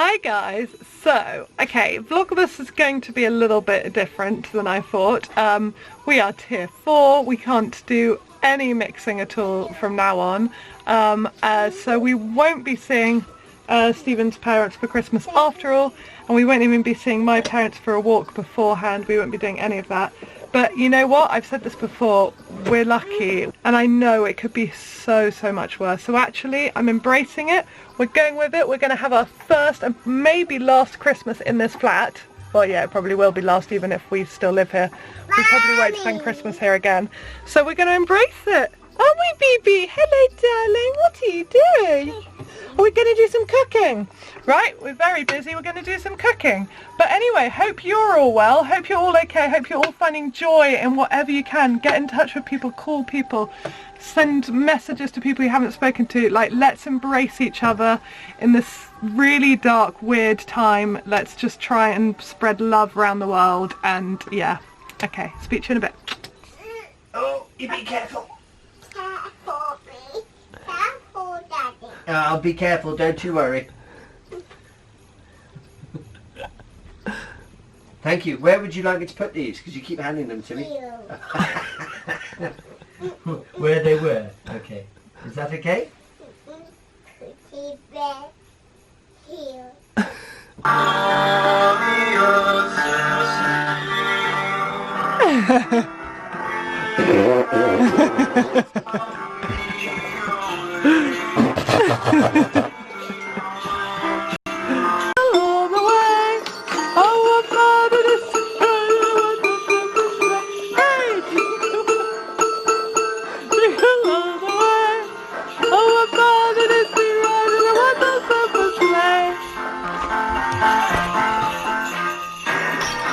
Hi guys, so okay, Vlogmas is going to be a little bit different than I thought. We are tier 4, we can't do any mixing at all from now on, so we won't be seeing Stephen's parents for Christmas after all, and we won't even be seeing my parents for a walk beforehand. We won't be doing any of that. But you know what, I've said this before, we're lucky, and I know it could be so much worse. So actually, I'm embracing it, we're going with it, we're going to have our first and maybe last Christmas in this flat. Well yeah, it probably will be last even if we still live here. We probably won't spend Christmas here again. So we're going to embrace it. Aren't we, BB? Hello darling, what are you doing? Are we going to do some cooking? Right, we're very busy, we're going to do some cooking. But anyway, hope you're all well, hope you're all okay, hope you're all finding joy in whatever you can. Get in touch with people, call people, send messages to people you haven't spoken to. Like, let's embrace each other in this really dark, weird time. Let's just try and spread love around the world. And yeah, okay, speak to you in a bit. Oh, you be careful. Careful, please. Careful, Daddy. I'll be careful, don't you worry. Thank you. Where would you like me to put these? Because you keep handing them to me. Where they were? Okay. Is that okay? Here.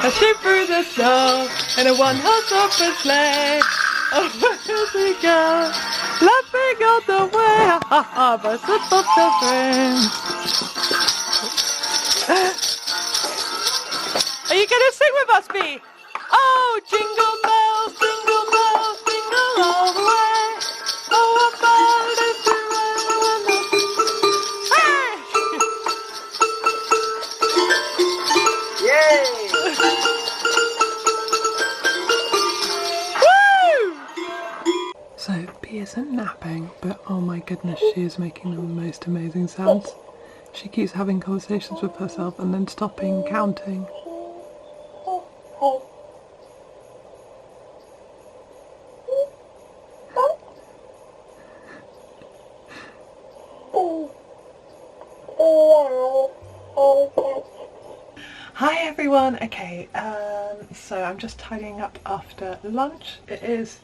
Dashing through the snow in a one-horse open sleigh. Oh, where we go, laughing all the way. Ha ha, but slip of children. Are you gonna sing with us, Bea? Oh, jingle bells, jingle all the way. Oh, what fun it is to ride in the... Hey! Yay! So Bea isn't napping, but oh my goodness, she is making the most amazing sounds. She keeps having conversations with herself and then stopping, counting. Hi everyone, okay, so I'm just tidying up after lunch. It is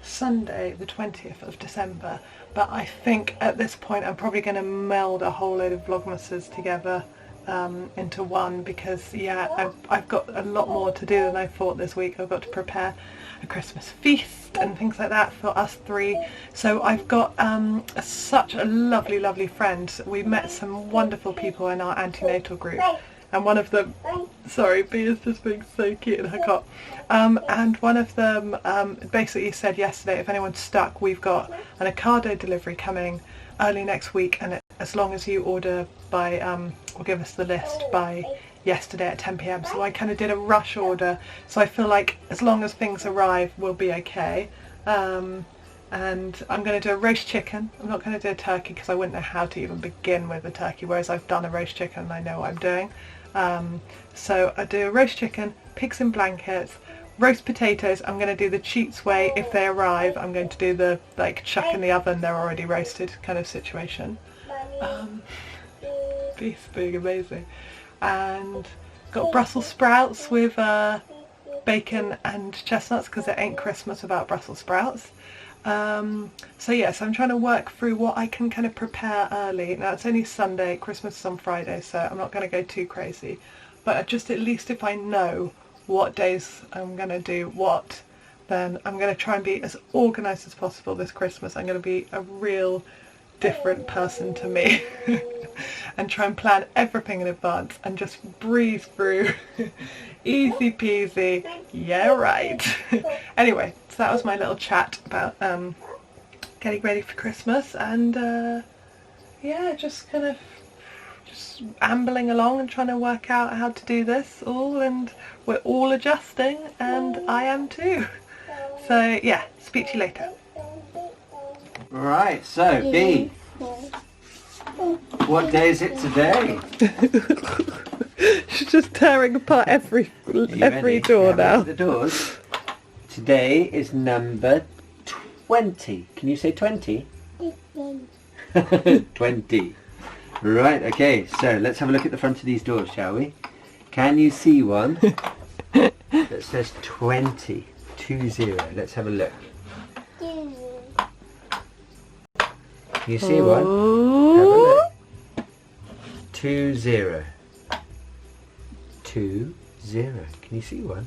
Sunday the 20th of December, but I think at this point I'm probably going to meld a whole load of Vlogmases together into one, because yeah, I've got a lot more to do than I thought this week. I've got to prepare a Christmas feast and things like that for us three. So I've got such a lovely friend. We met some wonderful people in our antenatal group, and one of them, sorry, Bea is just being so cute in her cot, and one of them basically said yesterday, if anyone's stuck, we've got an Ocado delivery coming early next week, and as long as you order by, or give us the list by yesterday at 10 PM. So I kind of did a rush order, so I feel like as long as things arrive, we'll be okay. And I'm going to do a roast chicken. I'm not going to do a turkey because I wouldn't know how to even begin with a turkey, whereas I've done a roast chicken and I know what I'm doing. So I do a roast chicken, pigs in blankets, roast potatoes. I'm going to do the cheats way. If they arrive, I'm going to do the like chuck in the oven, they're already roasted kind of situation. Beef being amazing. And got Brussels sprouts with bacon and chestnuts, because it ain't Christmas without Brussels sprouts. So yeah, so I'm trying to work through what I can kind of prepare early. Now it's only Sunday, Christmas is on Friday, so I'm not going to go too crazy, but just at least if I know what days I'm going to do what, then I'm going to try and be as organised as possible this Christmas. I'm going to be a real different person to me and try and plan everything in advance and just breeze through. Easy peasy, yeah right. Anyway, so that was my little chat about getting ready for Christmas, and yeah, just kind of just ambling along and trying to work out how to do this all, and we're all adjusting, and I am too. So yeah, speak to you later. Right, so B, what day is it today? She's just tearing apart every door now. The doors. Today is number 20. Can you say 20? 20. Right, okay, so let's have a look at the front of these doors, shall we? Can you see one that says 20? 20. Let's have a look. Can you see one? Have a look. 20. 20. Can you see one?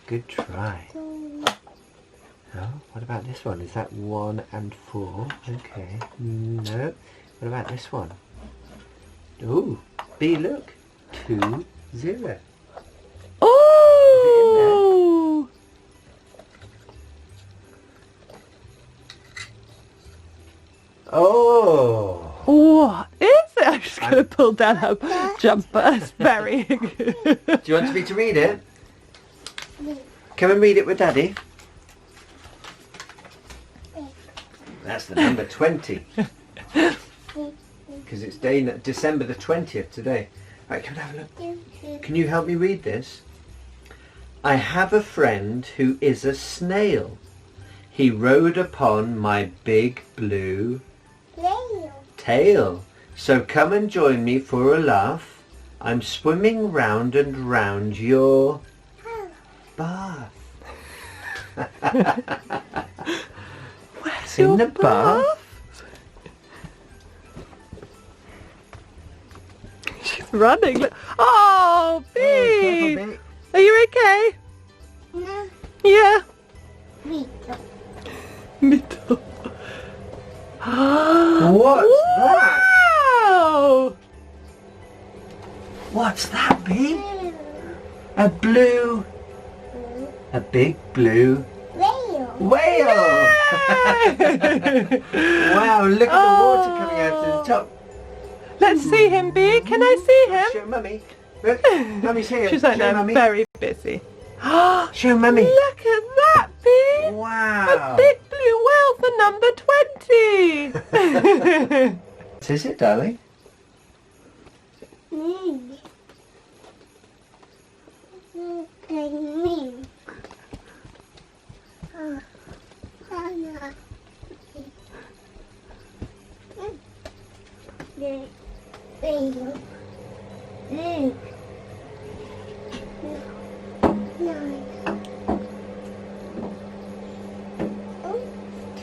Good try. Oh, what about this one? Is that 1 and 4? Okay. No. What about this one? Ooh, B, look. 20. Oh! Oh! What is it? I'm just going to pull down her jumper. It's very good. Do you want me to read it? Come and read it with Daddy. That's the number 20. Because it's December the 20th today. Right, come and have a look. Can you help me read this? I have a friend who is a snail. He rode upon my big blue tail. So come and join me for a laugh. I'm swimming round and round your bath. Where's In your the bath? She's running. Look. Oh, B! Careful, Are you okay? No, Yeah. Vito. Middle. What's that? Wow! What's that, B? A big blue whale. Wow, look at the water coming out to the top. Let's see him, B. Can I see him? Show Mummy. Look, Mummy's here. She's like, Show no, Mummy. very busy. Show Mummy. Look at that, B. A Wow. big blue whale for number 20. What is it, darling?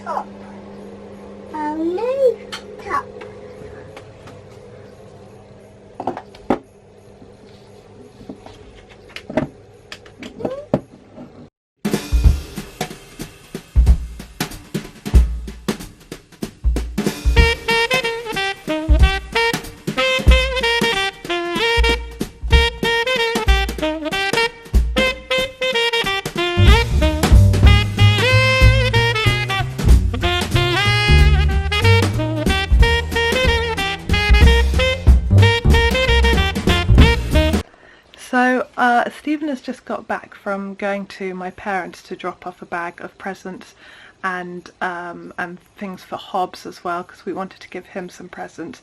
Top. Oh no, top. So Stephen has just got back from going to my parents to drop off a bag of presents and things for Hobbs as well, because we wanted to give him some presents,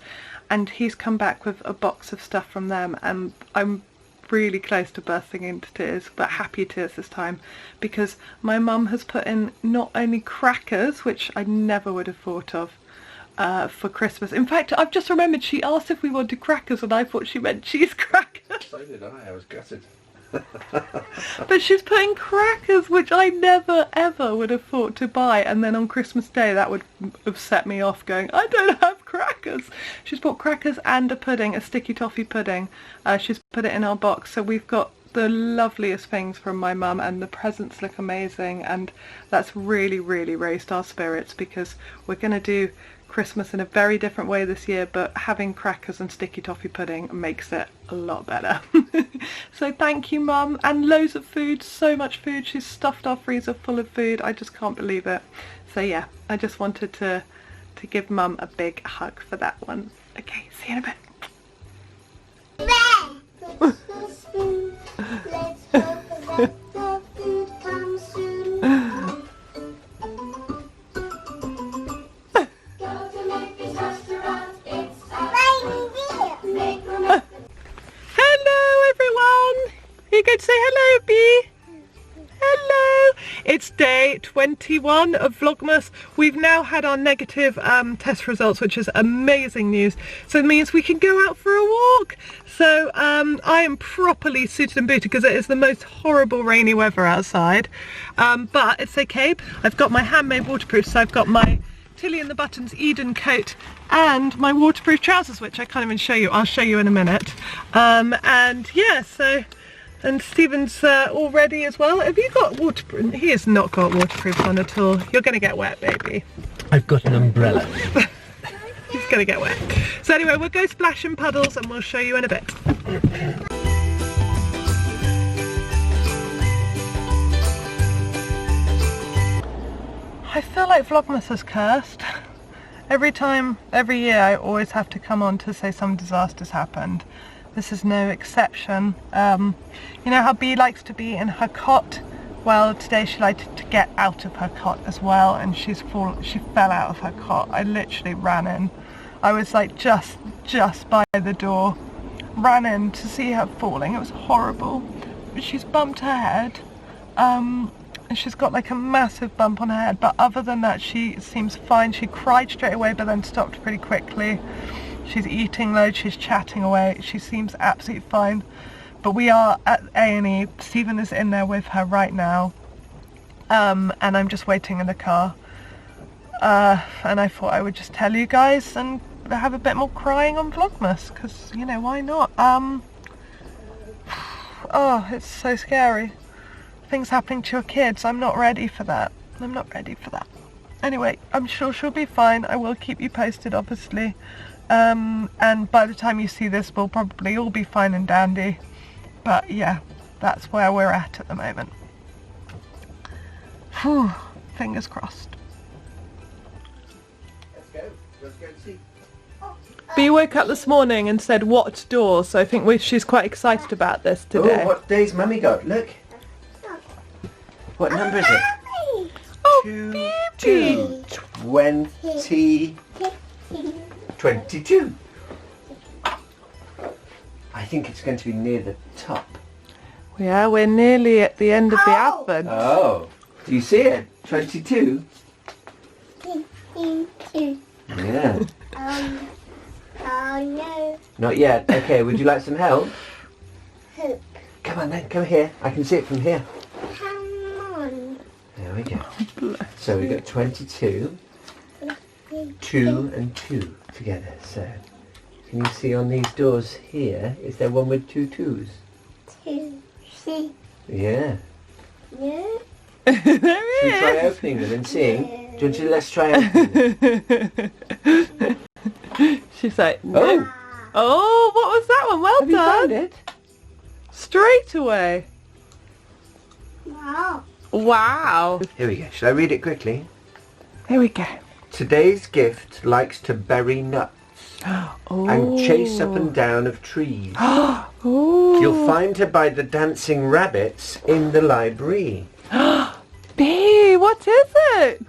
and he's come back with a box of stuff from them, and I'm really close to bursting into tears, but happy tears this time, because my mum has put in not only crackers, which I never would have thought of, for Christmas. In fact, I've just remembered she asked if we wanted crackers and I thought she meant cheese crackers. So did I was gutted. But she's putting crackers, which I never ever would have thought to buy, and then on Christmas Day that would have set me off going, I don't have crackers. She's bought crackers and a pudding, a sticky toffee pudding. She's put it in our box, so we've got the loveliest things from my mum, and the presents look amazing, and that's really raised our spirits, because we're going to do Christmas in a very different way this year, but having crackers and sticky toffee pudding makes it a lot better. So thank you, Mum, and loads of food, so much food. She's stuffed our freezer full of food. I just can't believe it. So yeah, I just wanted to give Mum a big hug for that one. Okay, see you in a bit. Let's hope that the food comes soon. Go to Macy's restaurant, it's a reindeer. Hello everyone! You could say hello, Bee. Hello! It's day 21 of Vlogmas. We've now had our negative test results, which is amazing news. So it means we can go out for a walk. So I am properly suited and booted because it is the most horrible rainy weather outside. But it's okay. I've got my handmade waterproof, so I've got my Tilly and the Buttons Eden coat and my waterproof trousers, which I can't even show you. I'll show you in a minute. And yeah, so... And Stephen's all ready as well. Have you got waterproof? He has not got waterproof on at all. You're going to get wet, baby. I've got an umbrella. He's going to get wet. So anyway, we'll go splash and puddles and we'll show you in a bit. I feel like Vlogmas is cursed. Every year I always have to come on to say some disaster's happened. This is no exception. You know how Bee likes to be in her cot? Well, today she liked to get out of her cot as well, and she fell out of her cot. I literally ran in. I was like just by the door. Ran in to see her falling. It was horrible. She's bumped her head. And she's got like a massive bump on her head, but other than that she seems fine. She cried straight away but then stopped pretty quickly. She's eating loads, she's chatting away, she seems absolutely fine. But we are at A&E, Stephen is in there with her right now. And I'm just waiting in the car. And I thought I would just tell you guys and have a bit more crying on Vlogmas, because, you know, why not? Oh, it's so scary. Things happening to your kids, I'm not ready for that. I'm not ready for that. Anyway, I'm sure she'll be fine. I will keep you posted, obviously. And by the time you see this, we'll probably all be fine and dandy. But yeah, that's where we're at the moment. Whew, fingers crossed. Let's go and see. Bee woke up this morning and said, "What door?" So I think she's quite excited about this today. Oh, what day's Mummy got? Look. What number is it? Oh, 2, 22. I think it's going to be near the top. Yeah, we're nearly at the end of the advent. Oh, do you see it? 22? Yeah. Oh no. Not yet. Okay, would you like some help? Hope. Come on then, come here. I can see it from here. Come on. There we go. So we've got 22, 2 and 2 together. So can you see on these doors here, is there one with 2 2s? 2, 3. Yeah. Yeah. There Should we he try is. opening them and seeing? Do you want to let's try opening them? She's like, Oh! oh, what was that one? Well Have you found done. it? Straight away. Wow. Wow. Here we go. Shall I read it quickly? Here we go. Today's gift likes to bury nuts Oh. and chase up and down of trees. Oh. You'll find her by the dancing rabbits in the library. Bee, what is it?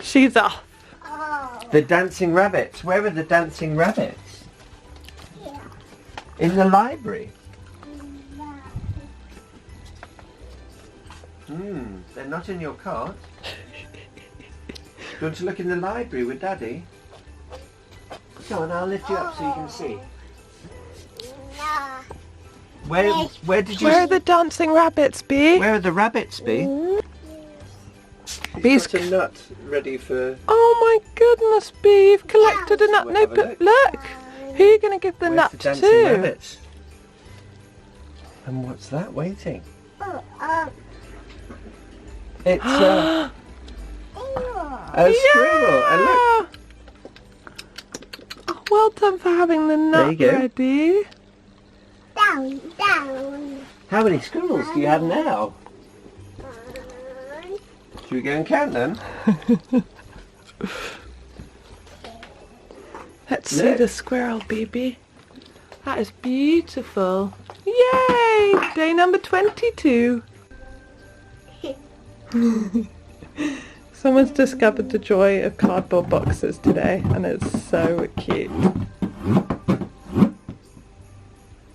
She's off. Oh. The dancing rabbits. Where are the dancing rabbits? Yeah. In the library. They're not in your cart. Do you want to look in the library with Daddy? Go on, I'll lift you up so you can see. No. Where did you... Where are the dancing rabbits, Bee? Where are the rabbits, Bee? Bee's got a nut ready for... Oh my goodness, Bee, you've collected a nut. We'll No, have a but look. Who are you going to give the Where's nut the dancing to? rabbits? And what's that waiting? Oh, It's A squirrel. And look. Oh, well done for having the There you nut go. ready. Down, down. How many squirrels do you have now? Should we go and count them? Let's see Look. the squirrel, baby. That is beautiful. Yay! Day number 22. Someone's discovered the joy of cardboard boxes today, and it's so cute.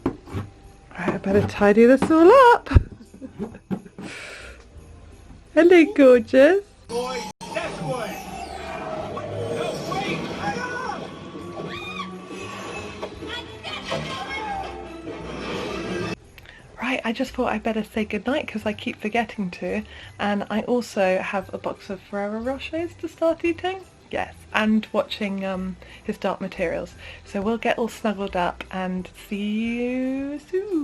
Right, I better tidy this all up. Hello, gorgeous. Right, I just thought I'd better say goodnight because I keep forgetting to, and I also have a box of Ferrero Rochers to start eating. Yes, and watching his Dark Materials. So we'll get all snuggled up and see you soon.